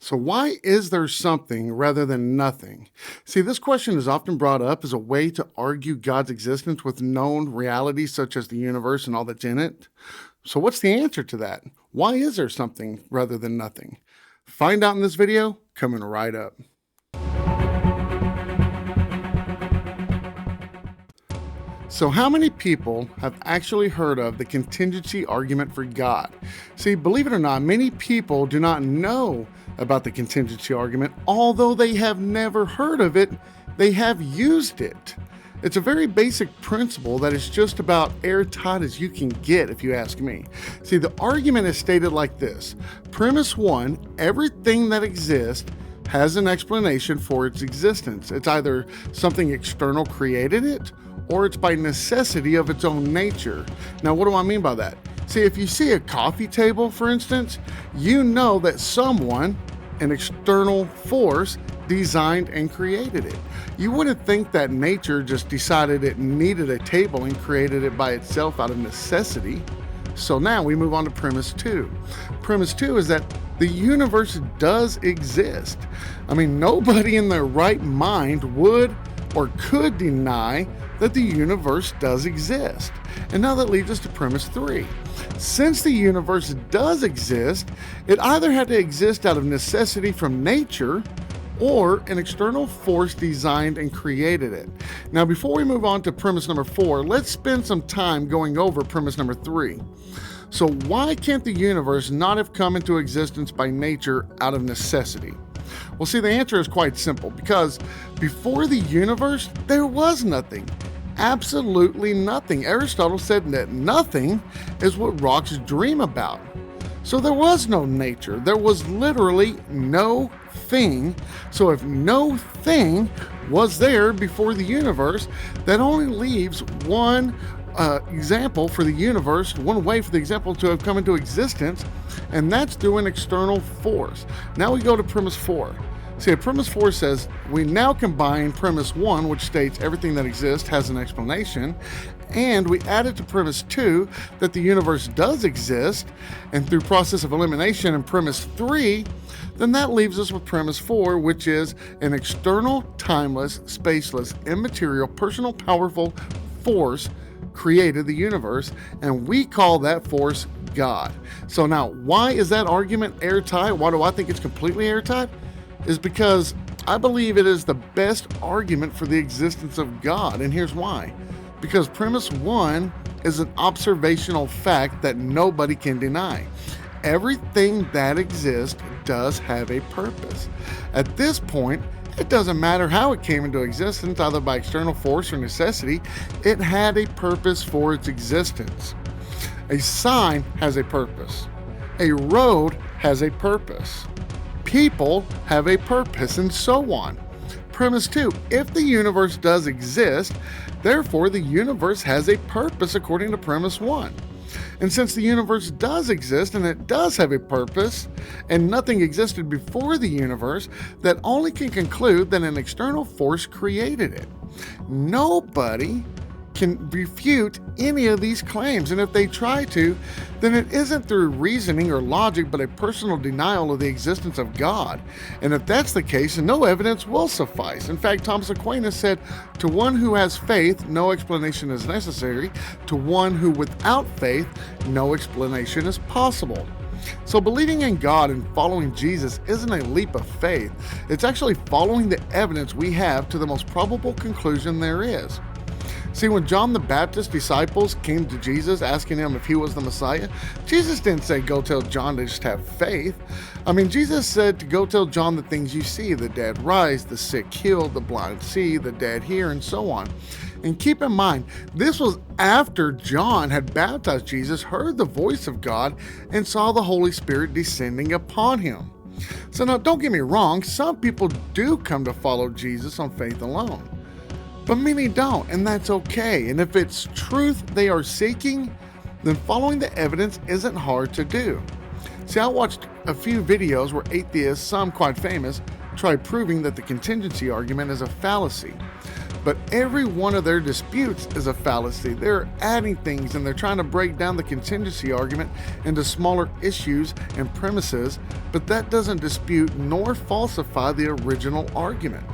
So why is there something rather than nothing? See, this question is often brought up as a way to argue God's existence with known realities such as the universe and all that's in it. So what's the answer to that? Why is there something rather than nothing? Find out in this video, coming right up. So how many people have actually heard of the contingency argument for God? See, believe it or not, many people do not know about the contingency argument. Although they have never heard of it, they have used it. It's a very basic principle that is just about airtight as you can get, if you ask me. See, the argument is stated like this. Premise one, everything that exists has an explanation for its existence. It's either something external created it, or it's by necessity of its own nature. Now, what do I mean by that? See, if you see a coffee table, for instance, you know that someone, an external force, designed and created it. You wouldn't think that nature just decided it needed a table and created it by itself out of necessity. So now we move on to premise two. Premise two is that the universe does exist. I mean, nobody in their right mind would or could deny that the universe does exist. And now that leads us to premise three. Since the universe does exist, it either had to exist out of necessity from nature or an external force designed and created it. Now, before we move on to premise number four, let's spend some time going over premise number three. So why can't the universe not have come into existence by nature out of necessity? Well, see, the answer is quite simple, because before the universe, there was nothing. Absolutely nothing. Aristotle said that nothing is what rocks dream about. So there was no nature. There was literally no thing. So if no thing was there before the universe, that only leaves one example for the universe, one way for the example to have come into existence, and that's through an external force. Now we go to premise four. See, premise four says we now combine premise one, which states everything that exists has an explanation, and we add it to premise two, that the universe does exist, and through process of elimination in premise three, then that leaves us with premise four, which is an external, timeless, spaceless, immaterial, personal, powerful force created the universe, and we call that force God. So now, why is that argument airtight? Why do I think it's completely airtight? Is because I believe it is the best argument for the existence of God, and here's why. Because premise one is an observational fact that nobody can deny. Everything that exists does have a purpose. At this point, it doesn't matter how it came into existence, either by external force or necessity, it had a purpose for its existence. A sign has a purpose. A road has a purpose. People have a purpose, and so on. Premise two, if the universe does exist, therefore the universe has a purpose according to premise one. And since the universe does exist and it does have a purpose, and nothing existed before the universe, that only can conclude that an external force created it. Nobody can refute any of these claims, and if they try to, then it isn't through reasoning or logic, but a personal denial of the existence of God. And if that's the case, no evidence will suffice. In fact, Thomas Aquinas said, "To one who has faith, no explanation is necessary. To one who without faith, no explanation is possible." So believing in God and following Jesus isn't a leap of faith. It's actually following the evidence we have to the most probable conclusion there is. See, when John the Baptist's disciples came to Jesus asking him if he was the Messiah, Jesus didn't say, go tell John to just have faith. I mean, Jesus said to go tell John the things you see, the dead rise, the sick healed, the blind see, the dead hear, and so on. And keep in mind, this was after John had baptized Jesus, heard the voice of God, and saw the Holy Spirit descending upon him. So now, don't get me wrong, some people do come to follow Jesus on faith alone. But many don't, and that's okay. And if it's truth they are seeking, then following the evidence isn't hard to do. See, I watched a few videos where atheists, some quite famous, try proving that the contingency argument is a fallacy. but every one of their disputes is a fallacy. They're adding things and they're trying to break down the contingency argument into smaller issues and premises, but that doesn't dispute nor falsify the original argument.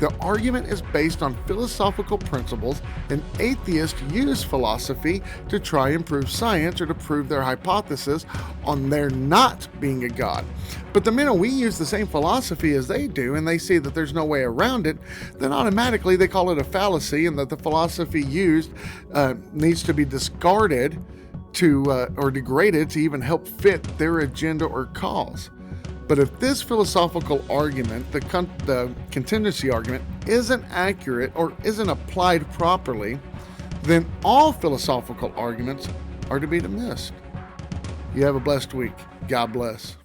The argument is based on philosophical principles, and atheists use philosophy to try and prove science or to prove their hypothesis on there not being a God. But the minute we use the same philosophy as they do and they see that there's no way around it, then automatically they call it a fallacy and that the philosophy used needs to be discarded or degraded to even help fit their agenda or cause. But if this philosophical argument, the contingency argument, isn't accurate or isn't applied properly, then all philosophical arguments are to be dismissed. You have a blessed week. God bless.